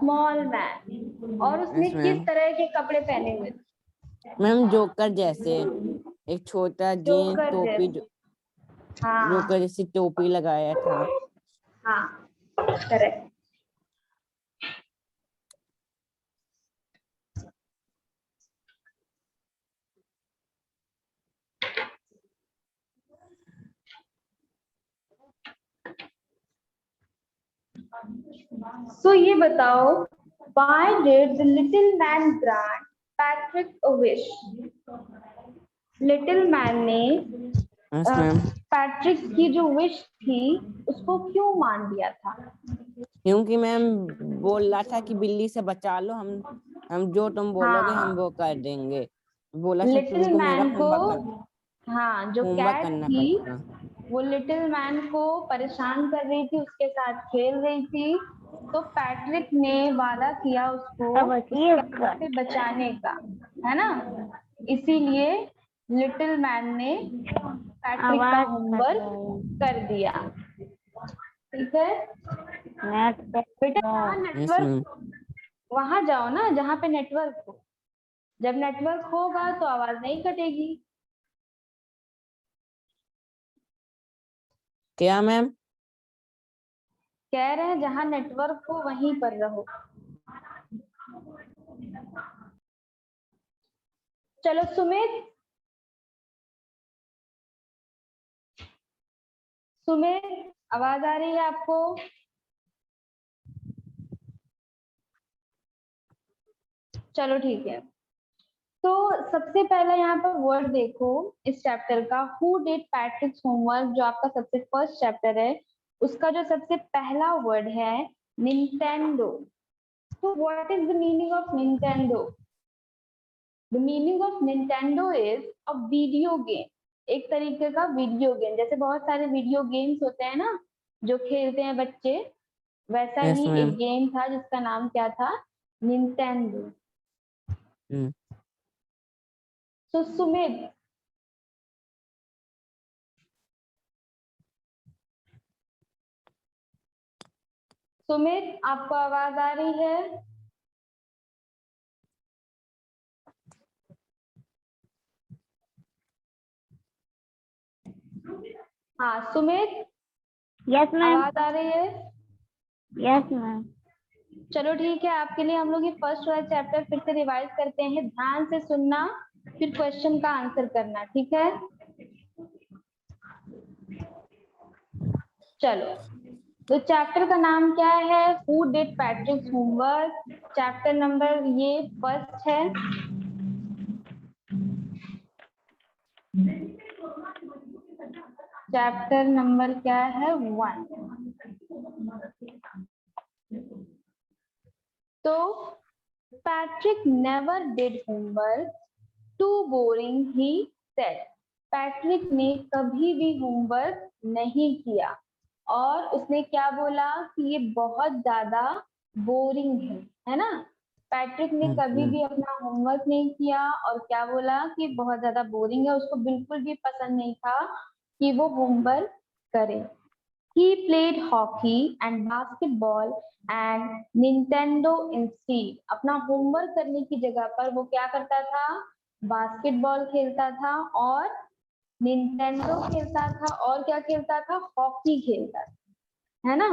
Small man. और उसने Yes, किस ma'am. तरह के कपड़े पहने हुए थे? मैम जोकर जैसे, एक छोटा जीन्स जोकर टोपी, जैसे। हाँ जोकर जैसी टोपी लगाया था। हाँ, करेक्ट। सो ये बताओ, why did the little man grant Patrick a wish? Little man ने Yes, ma'am. पैट्रिक की जो विश थी उसको क्यों मान लिया था? क्योंकि मैम बोल रहा था कि बिल्ली से बचा लो, हम जो तुम बोलोगे हम हाँ, वो कर देंगे। बोला था लिटिल तुमको मेरा मैन को, हाँ, जो होमवर्क कैट करना थी पड़ेगा। वो लिटिल मैन को परेशान कर रही थी, उसके साथ खेल रही थी। तो पैट्रिक ने वादा किया उसको उस कैट से बचाने का, है ना? इसीलिए लिटिल मैन ने पैट्रिक का होमवर्क कर दिया। ठीक है बेटा, जहाँ यस मैम। नेटवर्क, वहां जाओ ना जहाँ पे नेटवर्क हो। जब नेटवर्क होगा तो आवाज नहीं कटेगी। क्या मैम? कह रहे हैं जहाँ नेटवर्क हो वहीं पर रहो। चलो सुमित, सुमित आवाज आ रही है आपको? चलो ठीक है। तो सबसे पहले यहाँ पर वर्ड देखो इस चैप्टर का, हु डिड पैट्रिक्स होमवर्क, जो आपका सबसे फर्स्ट चैप्टर है उसका जो सबसे पहला वर्ड है निंटेंडो। तो what is the meaning of Nintendo? The meaning of Nintendo is a video game, एक तरीके का वीडियो गेम। जैसे बहुत सारे वीडियो गेम्स होते हैं ना जो खेलते हैं बच्चे, वैसा यस ही एक मैम। गेम था जिसका नाम क्या था? निंटेंडो। तो सुमित, सुमित आपको आवाज आ रही है? हाँ सुमित, यस मैम। आवाज आ रही है? Yes ma'am. चलो ठीक है, आपके लिए हम लोग ये फर्स्ट वाला चैप्टर फिर से रिवाइज करते हैं। ध्यान से सुनना, फिर क्वेश्चन का आंसर करना, ठीक है? चलो, तो चैप्टर का नाम क्या है? Who did Patrick's homework. Chapter number ये फर्स्ट है। चैप्टर नंबर क्या है? 1। तो Patrick never did homework, too boring he said. Patrick ने कभी भी होमवर्क नहीं किया और उसने क्या बोला कि ये बहुत ज्यादा बोरिंग है ना? पैट्रिक ने कभी भी अपना होमवर्क नहीं किया और क्या बोला कि बहुत ज्यादा बोरिंग है, उसको बिल्कुल भी पसंद नहीं था कि वो होमवर्क करे। He played hockey and basketball and Nintendo instead. अपना होमवर्क करने की जगह पर वो क्या करता था? बास्केटबॉल खेलता था और निंटेंडो खेलता था और क्या खेलता था? हॉकी खेलता था, है ना?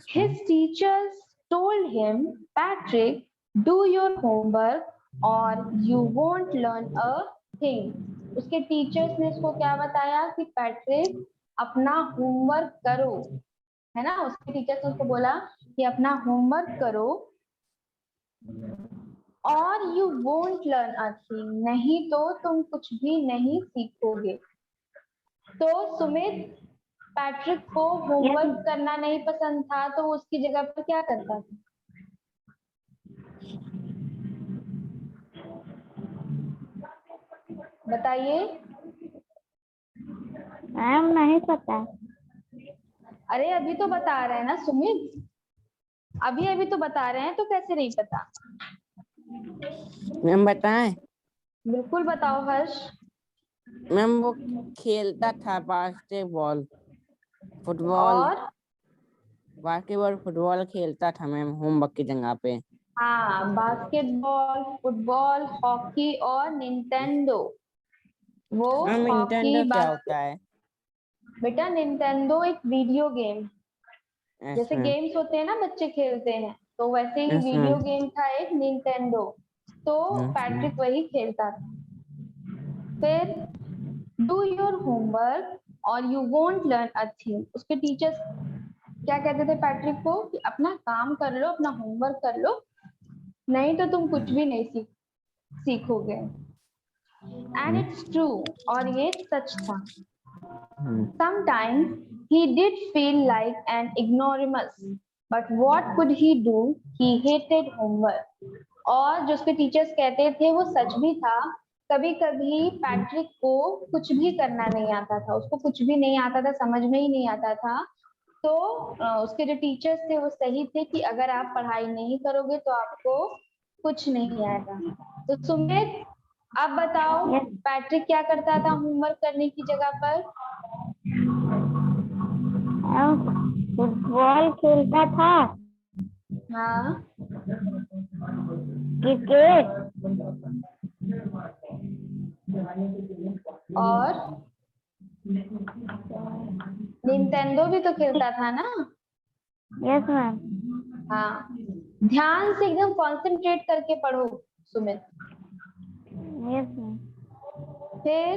His teachers told him, Patrick, do your homework or you won't learn a thing. उसके टीचर्स ने उसको क्या बताया कि पैट्रिक अपना होमवर्क करो, है ना? उसके टीचर्स ने उसको बोला कि अपना होमवर्क करो और you won't learn a thing, नहीं तो तुम कुछ भी नहीं सीखोगे। तो सुमित, पैट्रिक को होमवर्क करना नहीं पसंद था तो वो उसकी जगह पर क्या करता था? बताइए। मैम नहीं पता। अरे अभी तो बता रहे हैं ना सुमित, अभी अभी तो बता रहे हैं, तो कैसे नहीं पता? मैम बताएं। बिल्कुल बताओ हर्ष। मैम वो खेलता था बास्केटबॉल, फुटबॉल। और बास्केटबॉल फुटबॉल खेलता था मैम होमवर्क की जगह पे। हाँ, बास्केटबॉल, फुटबॉल, हॉकी और निंटेंडो। वो मैम हॉकी निंटेंडो क्या बास्केट। होता है? बेटा निंटेंडो एक वीडियो गेम, यस जैसे मैम। गेम्स होते हैं ना बच्चे खेलते हैं, तो वैसे ही यस वीडियो मैम। गेम था एक निंटेंडो। तो पैट्रिक वही खेलता था। फिर डू योर होमवर्क और you won't learn a thing. उसके टीचर्स क्या कहते थे पैट्रिक को कि अपना काम कर लो, अपना होमवर्क कर लो, नहीं तो तुम कुछ भी नहीं सीखोगे। एंड इट्स ट्रू, और ये सच था। Sometimes he did feel like an ignoramus, but what could he do? He hated homework. और जो उसके टीचर्स कहते थे वो सच भी था। कभी कभी पैट्रिक को कुछ भी करना नहीं आता था, उसको कुछ भी नहीं आता था, समझ में ही नहीं आता था। तो उसके जो टीचर्स थे वो सही थे कि अगर आप पढ़ाई नहीं करोगे तो आपको कुछ नहीं आएगा। तो सुमित, आप बताओ Yes. पैट्रिक क्या करता था होमवर्क करने की जगह पर? फुटबॉल खेलता था, हाँ, क्रिकेट, और निंटेंडो भी तो खेलता था ना। यस मैम, हाँ, ध्यान से एकदम कंसंट्रेट करके पढ़ो सुमित। यस मैम, फिर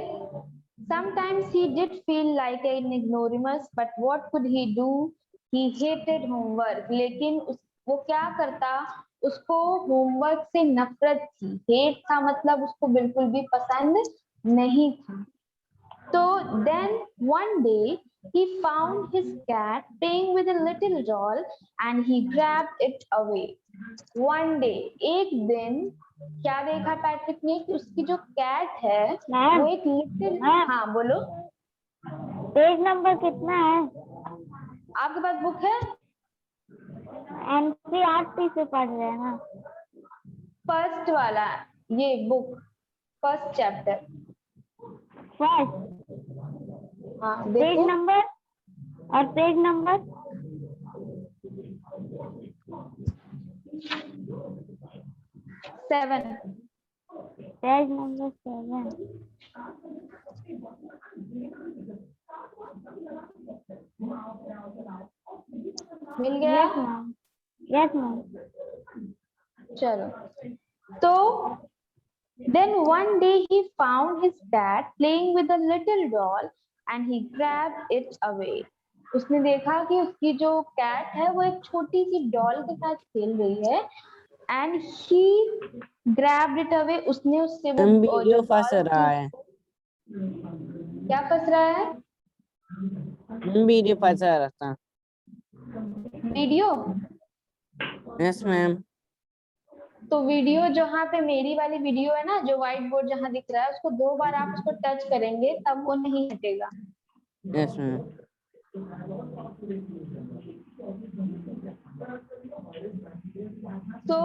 sometimes he did feel like an ignoramus, but what could he do? He hated homework. लेकिन वो क्या करता, उसको होमवर्क से नफरत थी। हेट था मतलब उसको बिल्कुल भी पसंद नहीं था। So then one day he found his cat playing with a little doll and he grabbed it away. One day, एक दिन क्या देखा पैट्रिक ने कि उसकी जो कैट है मैम, वो एक लिटिल। मैम। हाँ बोलो, पेज नंबर कितना है? आपके पास बुक है? NCERT से पढ़ रहे हैं ना? फर्स्ट वाला, ये बुक, फर्स्ट चैप्टर। फर्स्ट हाँ पेज देखो, नंबर और पेज नंबर 7। Page number 7। मिल गया? यस मैम, यस मैम, चलो, तो then one day he found his cat playing with a little doll and he grabbed it away. उसने देखा कि उसकी जो कैट है वो एक छोटी सी डॉल के साथ खेल रही है and he grabbed it away. उसने उससे वो जो वीडियो फंस डॉल रहा थी, है। क्या फंस रहा है? वीडियो फंस रहा था। वीडियो? Yes ma'am. तो वीडियो जहाँ पे मेरी वाली वीडियो है ना, जो व्हाइट बोर्ड जहाँ दिख रहा है, उसको 2 बार आप उसको टच करेंगे तब वो नहीं हटेगा। Yes ma'am. तो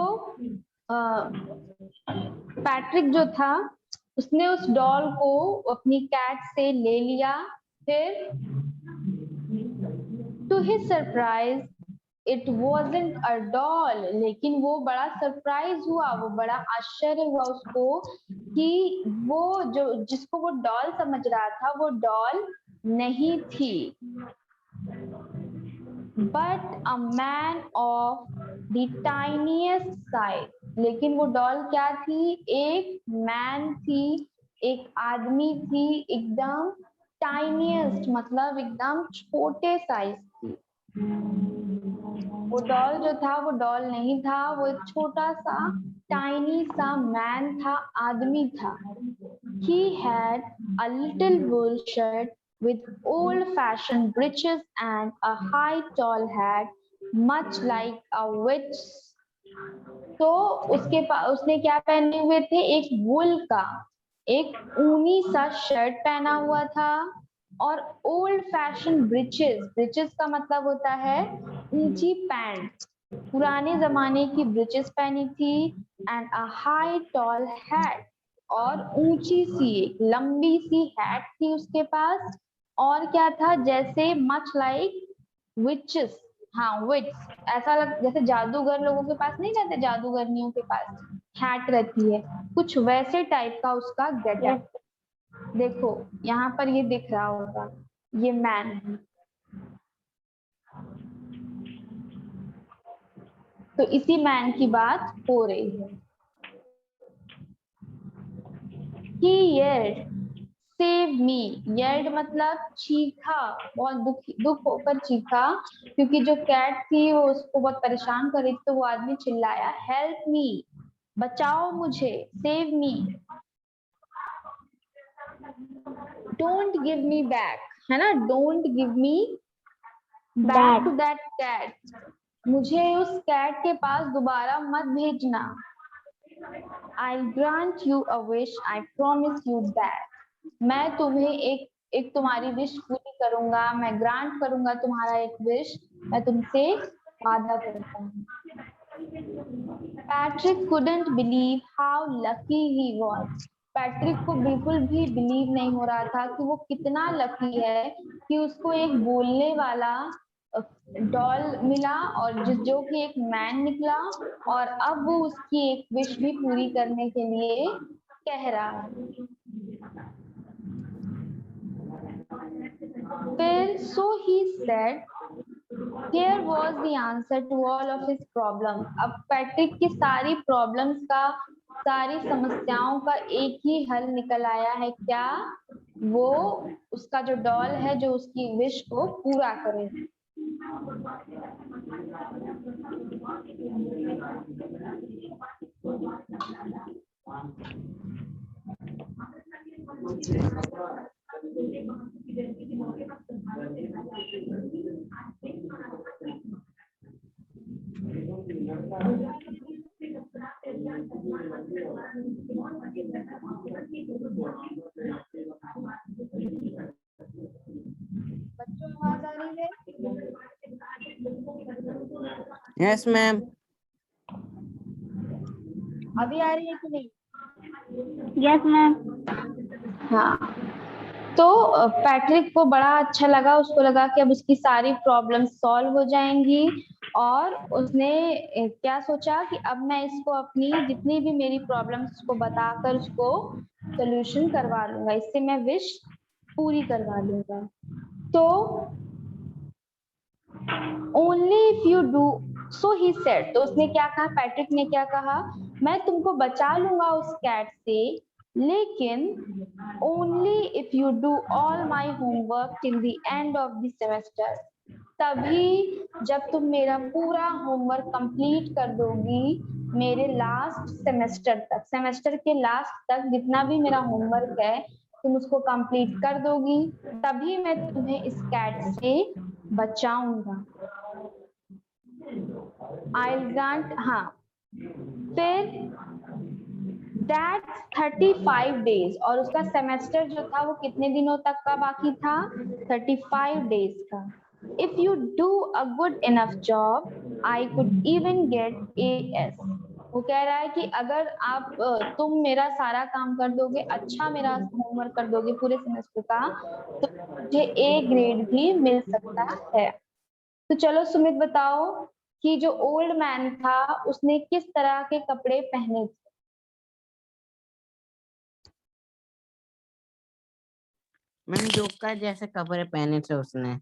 पैट्रिक जो था उसने उस डॉल को अपनी कैट से ले लिया। फिर to his surprise it wasn't a doll, लेकिन वो बड़ा सरप्राइज हुआ, वो बड़ा आश्चर्य हुआ उसको कि वो जो जिसको वो डॉल समझ रहा था वो डॉल नहीं थी, but a man of the tiniest size. लेकिन वो डॉल क्या थी? एक मैन थी, एक आदमी थी, एकदम टाइनीएस्ट मतलब एकदम छोटे साइज थी। वो डॉल जो था वो डॉल नहीं था, वो एक छोटा सा टाइनी सा मैन था, आदमी था। He had a little wool shirt with old-fashioned breeches and a high tall hat, much like a witch. तो उसने क्या पहने हुए थे? एक वुल का एक ऊनी सा शर्ट पहना हुआ था और ओल्ड फैशन ब्रिचेस। ब्रिचेस का मतलब होता है ऊंची पैंट, पुराने जमाने की ब्रिचेस पहनी थी। And a high tall hat, और ऊंची सी एक लंबी सी हैट थी उसके पास। और क्या था? जैसे मच लाइक विचेस, हाँ विट्स, ऐसा जैसे जादूगर लोगों के पास नहीं रहते, जादूगरनियों के पास हैट रहती है, कुछ वैसे टाइप का उसका गेटअप। देखो यहाँ पर ये दिख रहा होगा, ये मैन है। तो इसी मैन की बात हो रही है। He yelled, save me. Yelled मतलब चीखा, बहुत दुख होकर चीखा, क्योंकि जो कैट थी वो उसको बहुत परेशान कर रही थी, तो वो आदमी चिल्लाया हेल्प मी, बचाओ मुझे, save me. Don't give me back, है ना, don't give me back to that cat, मुझे उस कैट के पास दोबारा मत भेजना। I'll grant you a wish, I promise you that. मैं तुम्हें एक तुम्हारी विश पूरी करूंगा, मैं ग्रांट करूंगा तुम्हारा एक विश, मैं तुमसे वादा करता हूँ। Patrick couldn't believe how lucky he was. Patrick को बिल्कुल भी बिलीव नहीं हो रहा था कि वो कितना लकी है कि उसको एक बोलने वाला डॉल मिला, और जो कि एक मैन निकला, और अब वो उसकी एक विश भी पूरी करने के लिए कह रहा है। फिर so he said, here was the answer to all of his problems. अब पैट्रिक की सारी प्रॉब्लम्स का, सारी समस्याओं का एक ही हल निकल आया है, क्या? वो उसका जो डॉल है जो उसकी विश को पूरा करे। बच्चों आवाज आ रही है? Yes ma'am. अभी आ रही है कि नहीं? Yes ma'am. हाँ, तो पैट्रिक को बड़ा अच्छा लगा, उसको लगा कि अब उसकी सारी प्रॉब्लम सॉल्व हो जाएंगी, और उसने क्या सोचा कि अब मैं इसको अपनी जितनी भी मेरी प्रॉब्लम्स उसको बताकर उसको सोल्यूशन करवा लूंगा, इससे मैं विश पूरी करवा लूंगा। तो only if you do so he said, तो उसने क्या कहा, पैट्रिक ने क्या कहा, मैं तुमको बचा लूंगा उस कैट से, लेकिन only if you do all my homework till the end of the semester, तभी जब तुम मेरा पूरा होमवर्क कंप्लीट कर दोगी मेरे लास्ट सेमेस्टर तक, सेमेस्टर के लास्ट तक जितना भी मेरा होमवर्क है तुम उसको कंप्लीट कर दोगी, तभी मैं तुम्हें इस कैट से बचाऊंगा। I'll grant, हाँ, फिर that's 35 days, और उसका सेमेस्टर जो था वो कितने दिनों तक का बाकी था, 35 डेज का। If you do a good enough job, I could even get AS. वो कह रहा है कि अगर आप तुम मेरा सारा काम कर दोगे, अच्छा मेरा होमवर्क कर दोगे पूरे सेमेस्टर का, तो मुझे A ग्रेड भी मिल सकता है। तो चलो सुमित बताओ कि जो ओल्ड मैन था उसने किस तरह के कपड़े पहने थे? मैंने जोकर जैसे कपड़े पहने थे उसने।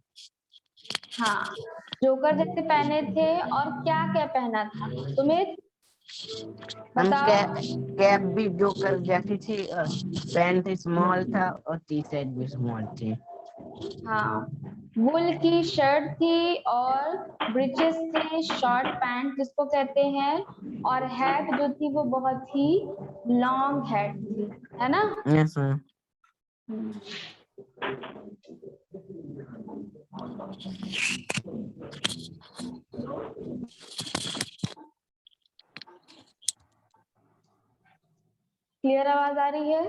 हाँ, जोकर जैसे पहने थे, और क्या क्या पहना था सुमित हम बताओ? कैप भी जोकर जैसी थी, और पैंट स्मॉल था, और टी शर्ट भी स्मॉल थी। हाँ, वुल की शर्ट थी, और ब्रिचेस थे, शॉर्ट पैंट जिसको कहते हैं, और हैट जो थी वो बहुत ही लॉन्ग हैट थी, है ना? Yes ma'am. क्लियर आवाज आ रही है?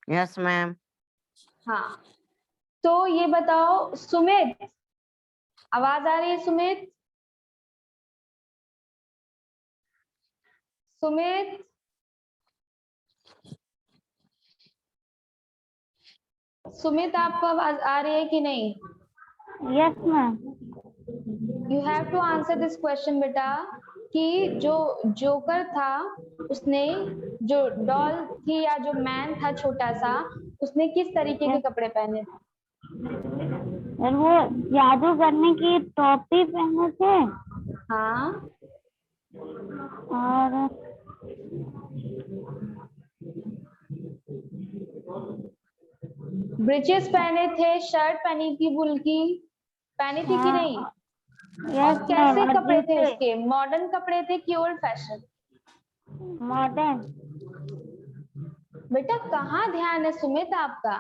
Yes ma'am. हाँ, तो ये बताओ सुमित, आवाज आ रही है सुमित? सुमित, सुमित आपको आवाज आ रही है कि नहीं? Yes ma'am. You have to answer this question बेटा कि जो जोकर था उसने, जो डॉल थी या जो मैन था छोटा सा, उसने किस तरीके के कपड़े पहने थे? और वो जादू करने की टोपी पहने थे हाँ, और ब्रिचेस पहने थे, शर्ट पहनी थी, वुल की पहनी थी कि नहीं? और यस मैम, कैसे और कपड़े थे जूते उसके? मॉडर्न कपड़े थे कि ओल्ड फैशन? मॉडर्न। बेटा कहाँ ध्यान है सुमित आपका?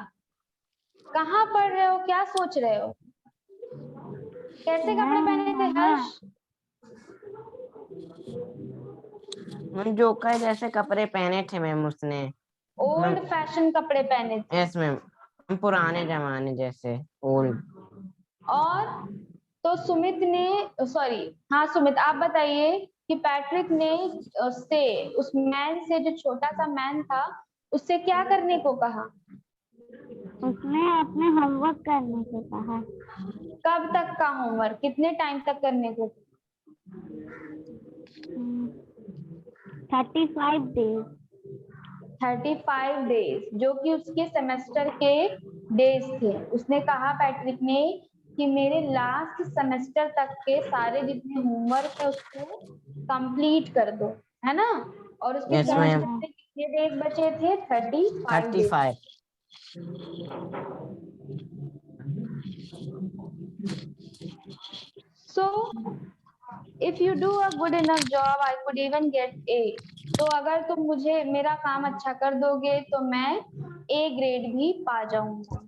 कहाँ पढ़ रहे हो, क्या सोच रहे हो? कैसे कपड़े पहने थे हर्ष? मैम जोकर जैसे कपड़े पहने थे मैम उसने। ओल्ड फैशन कपड़े पहने थे। यस मैम, पुराने जमाने जैसे ओल्ड। और तो सुमित ने, सॉरी, हाँ सुमित आप बताइए कि पैट्रिक ने से उस मैन से, जो छोटा सा मैन था, उससे क्या करने को कहा? उसने अपने होमवर्क करने को कहा। कब तक का होमवर्क, कितने टाइम तक करने को? 35 डेज। 35 डेज, जो कि उसके सेमेस्टर के डेज थे। उसने कहा पैट्रिक ने कि मेरे लास्ट सेमेस्टर तक के सारे जितने होमवर्क है उसको कंप्लीट कर दो, है ना? और उसके यस यस मैम। सेमेस्टर में कितने डेज बचे थे? 35 days. 35। So if you do a good enough job, I could even get A. तो अगर तुम मुझे मेरा काम अच्छा कर दोगे तो मैं A ग्रेड भी पा जाऊंगा।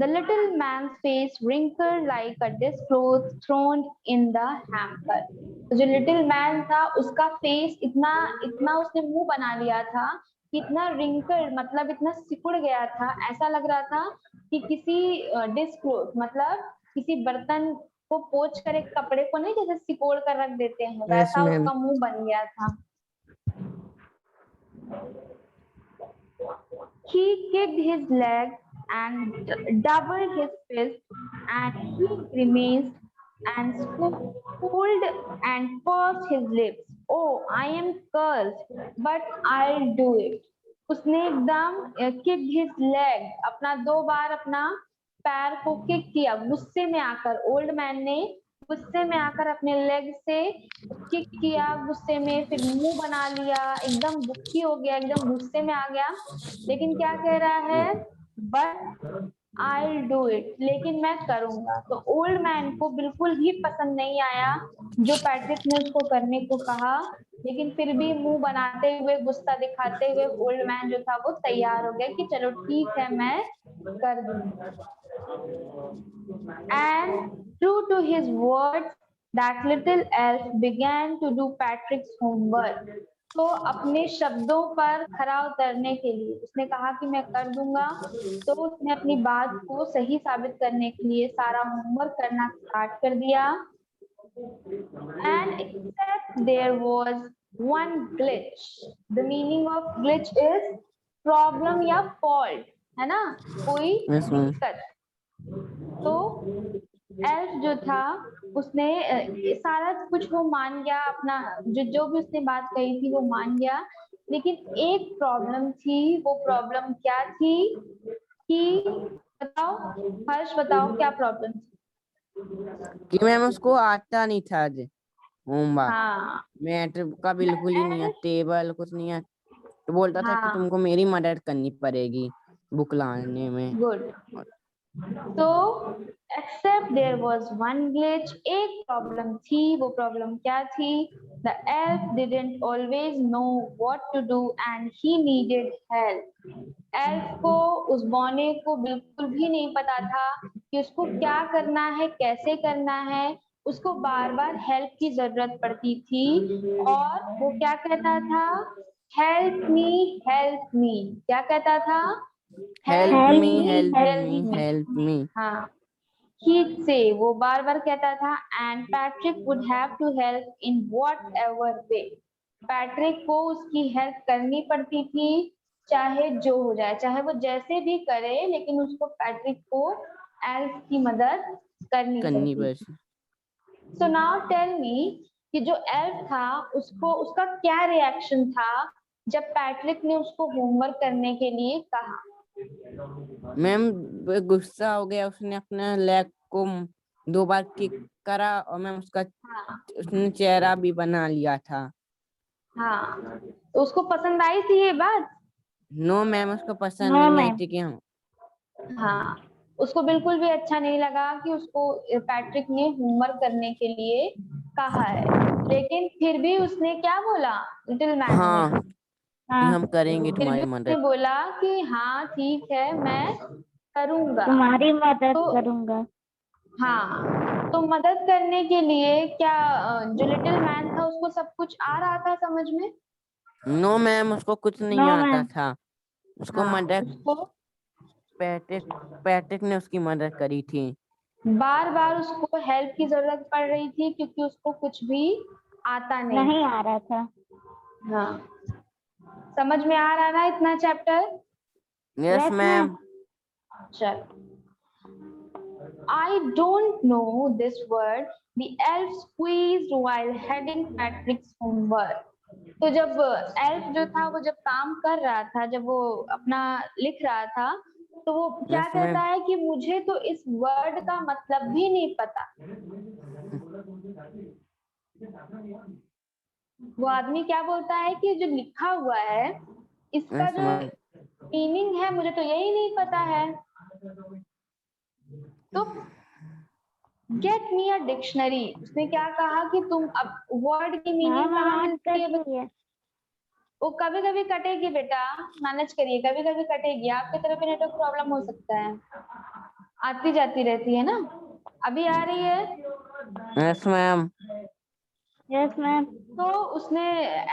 The little man's face wrinkled like a dish cloth thrown in the hamper. तो जो लिटिल मैन था उसका फेस इतना इतना उसने मुंह बना लिया था कि इतना रिंकल मतलब इतना सिकुड़ गया था, ऐसा लग रहा था कि किसी डिश क्लोथ मतलब किसी बर्तन को पोंछ कर एक कपड़े को नहीं जैसे सिकोड़ कर रख देते हैं, यस वैसा मैम। उसका मुंह बन गया था। He kicked his leg and doubled his fist, and he grimaced and scolded and pursed his lips. Oh, I am cursed, but I'll do it. उसने एकदम kicked his leg, अपना 2 बार अपना पैर को किक किया गुस्से में आकर। ओल्ड मैन ने गुस्से में आकर अपने लेग से किक किया गुस्से में, फिर मुंह बना लिया, एकदम दुखी हो गया, एकदम गुस्से में आ गया। लेकिन क्या कह रहा है? बट आई डू इट, लेकिन मैं करूंगा। तो ओल्ड मैन को बिल्कुल भी पसंद नहीं आया जो पैट्रिक ने उसको करने को कहा, लेकिन फिर भी मुंह बनाते हुए, गुस्सा दिखाते हुए ओल्ड मैन जो था वो तैयार हो गया कि चलो ठीक है मैं कर दूंगा। And true to his words, that little elf began to do Patrick's homework. तो अपने शब्दों पर खरा उतरने के लिए उसने कहा कि मैं कर दूंगा, तो उसने अपनी बात को सही साबित करने के लिए सारा होमवर्क करना स्टार्ट कर दिया। And except there was one glitch. The meaning of glitch is problem या fault, है ना? कोई यस मैम। दिक्कत। तो एल्फ जो था उसने सारा कुछ वो मान गया, अपना जो जो भी उसने बात कही थी वो मान गया, लेकिन एक प्रॉब्लम थी। वो प्रॉब्लम क्या थी कि बताओ हर्ष, बताओ क्या प्रॉब्लम थी? कि मैम उसको आता नहीं था आज होमवर्क। हाँ, मैथ का बिल्कुल ही नहीं है, एल्फ, टेबल कुछ नहीं है। तो बोलता था कि हाँ, तुमको मेरी मदद करनी पड़ेगी बुक लाने में। गुड। तो except there was one glitch, एक प्रॉब्लम थी। वो प्रॉब्लम क्या थी? The elf didn't always know what to do and he needed help. Elf को, उस बौने को बिल्कुल भी नहीं पता था कि उसको क्या करना है, कैसे करना है। उसको बार बार हेल्प की जरूरत पड़ती थी और वो क्या कहता था? Help me, help me. क्या कहता था? Help help me, me, help help me, me. Help me. हाँ, ही से वो बार बार कहता था। And Patrick would have to help in whatever way. Patrick को उसकी हेल्प करनी पड़ती थी, चाहे जो हो जाए, चाहे वो जैसे भी करे, लेकिन उसको पैट्रिक को एल्फ की मदद करनी करनी पड़ती थी। बस। सो नाउ टेल मी कि जो एल्फ था उसको उसका क्या रिएक्शन था जब पैट्रिक ने उसको होमवर्क करने के लिए कहा। मैम वो गुस्सा हो गया, उसने अपना लेग को 2 बार किक करा और मैम हाँ उसने चेहरा भी बना लिया था। हाँ, तो उसको पसंद आई थी ये बात। नो मैम, उसको पसंद नो नहीं आई मैम। थी कि हम हाँ, उसको बिल्कुल भी अच्छा नहीं लगा कि उसको पैट्रिक ने होमवर्क करने के लिए कहा है, लेकिन फिर भी उसने क्या बोला लिटिल मैन ने, हाँ हाँ, हम करेंगे फिर भी तुम्हारी उसने मदद। बोला कि हाँ ठीक है मैं करूंगा। तुम्हारी मदद तो करूंगा। हाँ, तो मदद करने के लिए क्या जो लिटिल मैन था उसको सब कुछ आ रहा था समझ में। नो मैम, उसको कुछ नहीं नो आता मैम। था। उसको हाँ, मदद उसको पैट्रिक पैट्रिक ने उसकी मदद करी थी। बार बार उसको हेल्प की जरूरत पड़ रही थी क्योंकि उसको कुछ भी आता नहीं नहीं था। आ रहा था। हाँ, समझ में आ रहा ना इतना chapter. Yes yes ma'am. Ma'am. चल, I don't know this word. The elf squeezed while heading Patrick's homework. तो जब एल्फ जो था वो जब काम कर रहा था, जब वो अपना लिख रहा था, तो वो क्या यस कहता मैम। है कि मुझे तो इस वर्ड का मतलब भी नहीं पता। वो आदमी क्या बोलता है कि जो लिखा हुआ है इसका यस जो मैम। मीनिंग है मुझे तो यही नहीं पता है। तो गेट मी अ डिक्शनरी, उसने क्या कहा कि तुम अब वर्ड की मीनिंग मैम कहाँ आवाज मिलती कट है। रही है। वो कभी कभी कटेगी बेटा, मैनेज करिए, कभी कभी कटेगी, आपकी तरफ भी नेटवर्क प्रॉब्लम हो सकता है, आती जाती रहती है ना। अभी आ रही है। Yes ma'am. Yes ma'am. तो उसने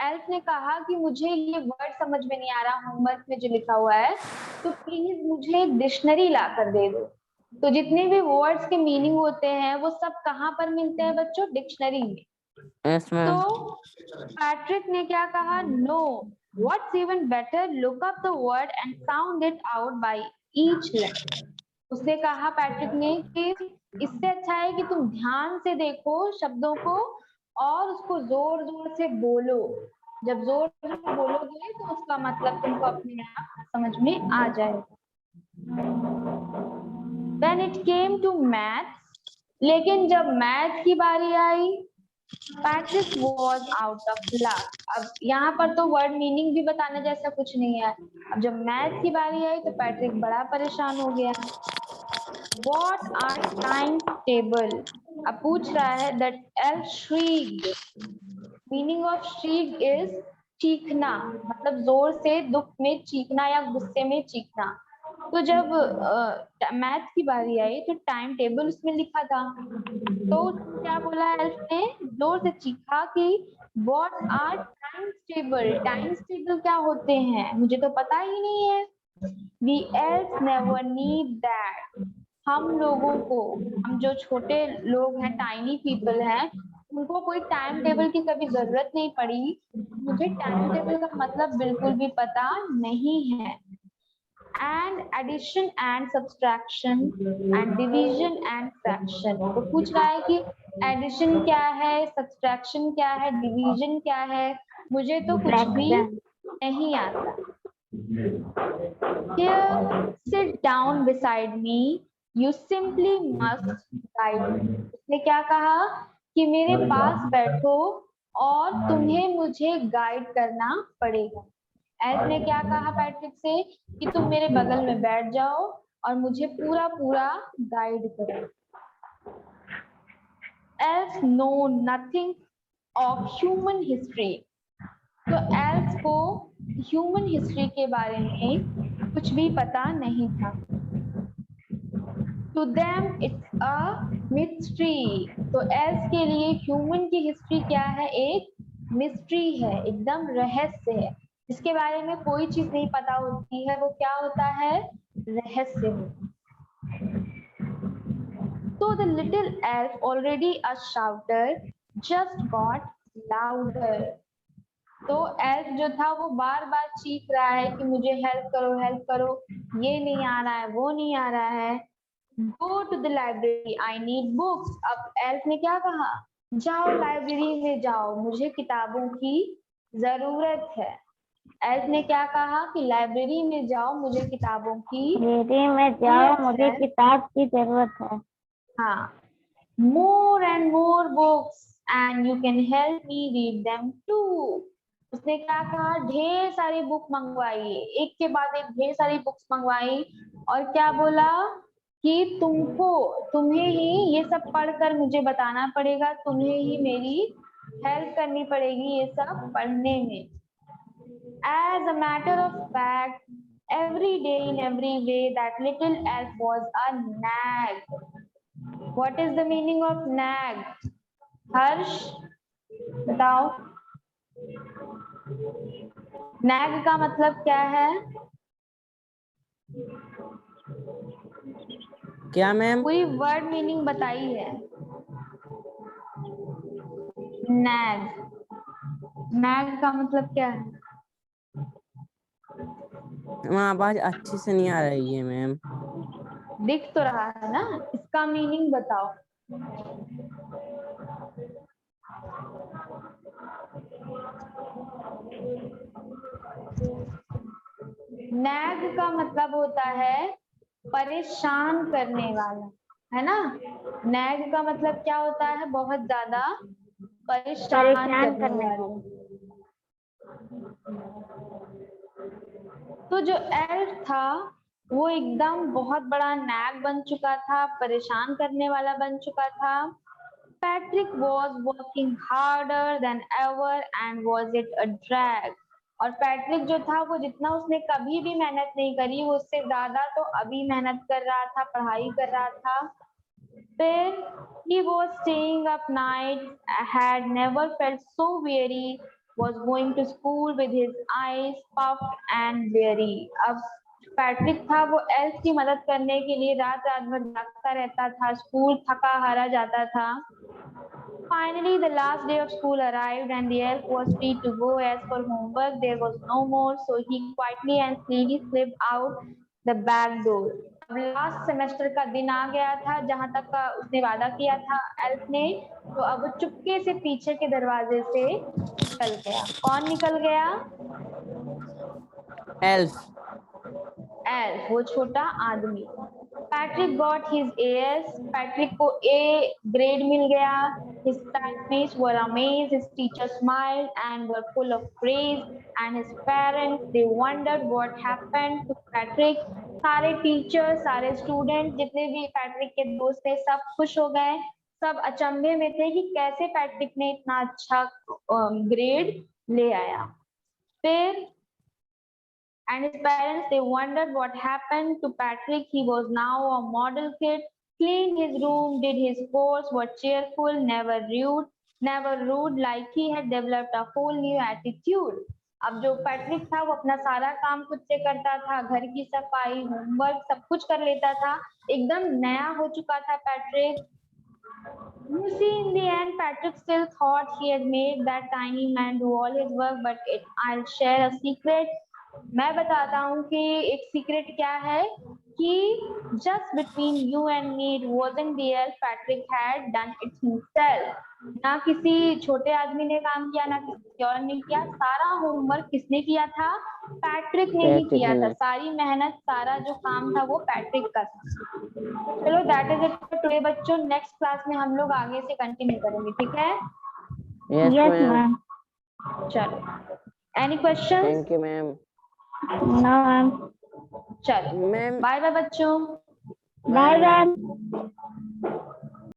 एल्फ ने कहा कि मुझे ये वर्ड समझ में नहीं आ रहा होमवर्क में जो लिखा हुआ है, तो प्लीज मुझे एक डिक्शनरी ला कर दे दो। तो जितने भी वर्ड्स के मीनिंग होते हैं वो सब कहाँ पर मिलते हैं बच्चों, डिक्शनरी में। Yes ma'am. तो पैट्रिक ने क्या कहा, no, what's even better, look up the word and sound it out by each letter. उसने कहा पैट्रिक ने कि इससे अच्छा है कि तुम ध्यान से देखो शब्दों को और उसको जोर जोर से बोलो। जब जोर जोर से बोलोगे तो उसका मतलब तुमको अपने आप समझ में आ जाएगा। When it came to maths, लेकिन जब मैथ की बारी आई, Patrick was out of luck. अब यहाँ पर तो वर्ड मीनिंग भी बताने जैसा कुछ नहीं है। अब जब मैथ की बारी आई तो पैट्रिक बड़ा परेशान हो गया। What are times table? अब पूछ रहा है that elf shrieked. Meaning of shriek is चीखना, मतलब जोर से दुख में चीखना या गुस्से में चीखना। तो जब मैथ की बारी आई तो टाइम टेबल उसमें लिखा था, तो क्या बोला एल्फ ने, जोर से चीखा कि what are times table, times table क्या होते हैं मुझे तो पता ही नहीं है। We elf never need that, हम लोगों को, हम जो छोटे लोग हैं, टाइनी पीपल हैं, उनको कोई टाइम टेबल की कभी जरूरत नहीं पड़ी। मुझे टाइम टेबल का मतलब बिल्कुल भी पता नहीं है। And addition and subtraction and division and fraction, तो पूछ रहा है कि एडिशन क्या है, सब्सट्रैक्शन क्या है, डिवीजन क्या है, मुझे तो कुछ भी फ्रैक्शन। नहीं आता। Here, sit down beside me. You simply must guide me. उसने क्या कहा कि मेरे पास बैठो और तुम्हें मुझे गाइड करना पड़ेगा। एल्फ ने क्या कहा पैट्रिक से कि तुम मेरे बगल में बैठ जाओ और मुझे पूरा पूरा गाइड करो। Elf know nothing of human history, तो एल्फ को ह्यूमन हिस्ट्री के बारे में कुछ भी पता नहीं था। To them it's a mystery, तो एल्फ के लिए ह्यूमन की हिस्ट्री क्या है, एक मिस्ट्री है, एकदम रहस्य है। जिसके बारे में कोई चीज नहीं पता होती है वो क्या होता है, रहस्य होता है। तो the little elf already a शाउटर just got louder, तो एल्फ जो था वो बार बार चीख रहा है कि मुझे हेल्प करो, हेल्प करो, ये नहीं आ रहा है, वो नहीं आ रहा है। Go to the library, I need books. अब एल्फ ने क्या कहा, जाओ लाइब्रेरी में जाओ, मुझे किताबों की जरूरत है। एल्फ ने क्या कहा कि लाइब्रेरी में जाओ, मुझे किताबों की लाइब्रेरी में जाओ, मुझे किताब की जरूरत है। हाँ, more and more books and you can help me read them too। उसने क्या कहा, ढेर सारी बुक मंगवाई, एक के बाद एक ढेर सारी बुक्स मंगवाई, और क्या बोला कि तुम्हें ही ये सब पढ़कर मुझे बताना पड़ेगा, तुम्हें ही मेरी हेल्प करनी पड़ेगी ये सब पढ़ने में। As a matter of fact, every day in every way that little elf was a nag। What is the meaning of nag? हर्ष बताओ, नैग का मतलब क्या है? क्या मैम? कोई वर्ड मीनिंग बताइए। नैग, नैग का मतलब क्या है? आवाज अच्छे से नहीं आ रही है मैम। दिख तो रहा है ना, इसका मीनिंग बताओ। नैग का मतलब होता है परेशान करने वाला, है ना। नैग का मतलब क्या होता है, बहुत ज्यादा परेशान करने वाला। तो जो एल्फ था वो एकदम बहुत बड़ा नैग बन चुका था, परेशान करने वाला बन चुका था। Patrick was working harder than ever and was it a drag। और पैट्रिक जो था वो जितना उसने कभी भी मेहनत नहीं करी, वो उससे ज्यादा तो अभी मेहनत कर रहा था, पढ़ाई कर रहा था। फिर he was staying up nights, had never felt so weary, was going to school with his eyes puffed and weary। अब पैट्रिक था वो एल्फ की मदद करने के लिए रात रात भर जागता रहता था, स्कूल थका हारा जाता था। Finally, the last day of school arrived and the elf was free to go. As for homework, there was no more, so he quietly and slowly slipped out the back door। अब last semester का दिन आ गया था, जहां तक का उसने वादा किया था एल्फ ने, तो अब वो चुपके से पीछे के दरवाजे से निकल गया। कौन निकल गया? एल्फ। एल्फ, वो छोटा आदमी। Patrick got his as, Patrick को ए ग्रेड मिल गया। His classmates were amazed, his teachers smiled and were full of praise, and his parents, they wondered what happened to Patrick। सारे टीचर, सारे student, जितने भी Patrick के दोस्त थे, सब खुश हो गए, सब अचंभे में थे कि कैसे पैट्रिक ने इतना अच्छा ग्रेड ले आया। फिर and his parents, they wondered what happened to Patrick। He was now a model kid, cleaned his room, did his chores, was cheerful, never rude, like he had developed a whole new attitude। अब जो Patrick था वो अपना सारा काम खुद से करता था, घर की सफाई, होमवर्क सब कुछ कर लेता था, एकदम नया हो चुका था Patrick. You see, in the end, Patrick still thought he had made that tiny man do all his work, but I'll share a secret। मैं बताता हूँ कि एक सीक्रेट क्या है, कि just between you and me it wasn't the elf, Patrick had done it himself। ना किसी छोटे आदमी ने काम किया, ना किसी और ने किया, सारा होमवर्क किसने किया था? पैट्रिक ने ही किया था। सारी मेहनत, सारा जो काम था वो पैट्रिक का था। चलो, that is it for today बच्चों। नेक्स्ट क्लास में हम लोग आगे से कंटिन्यू करेंगे, ठीक है? Yes ma'am. चलो, any question? Thank you ma'am. No ma'am. चलो, मैम बाय बाय बच्चों। Bye bye.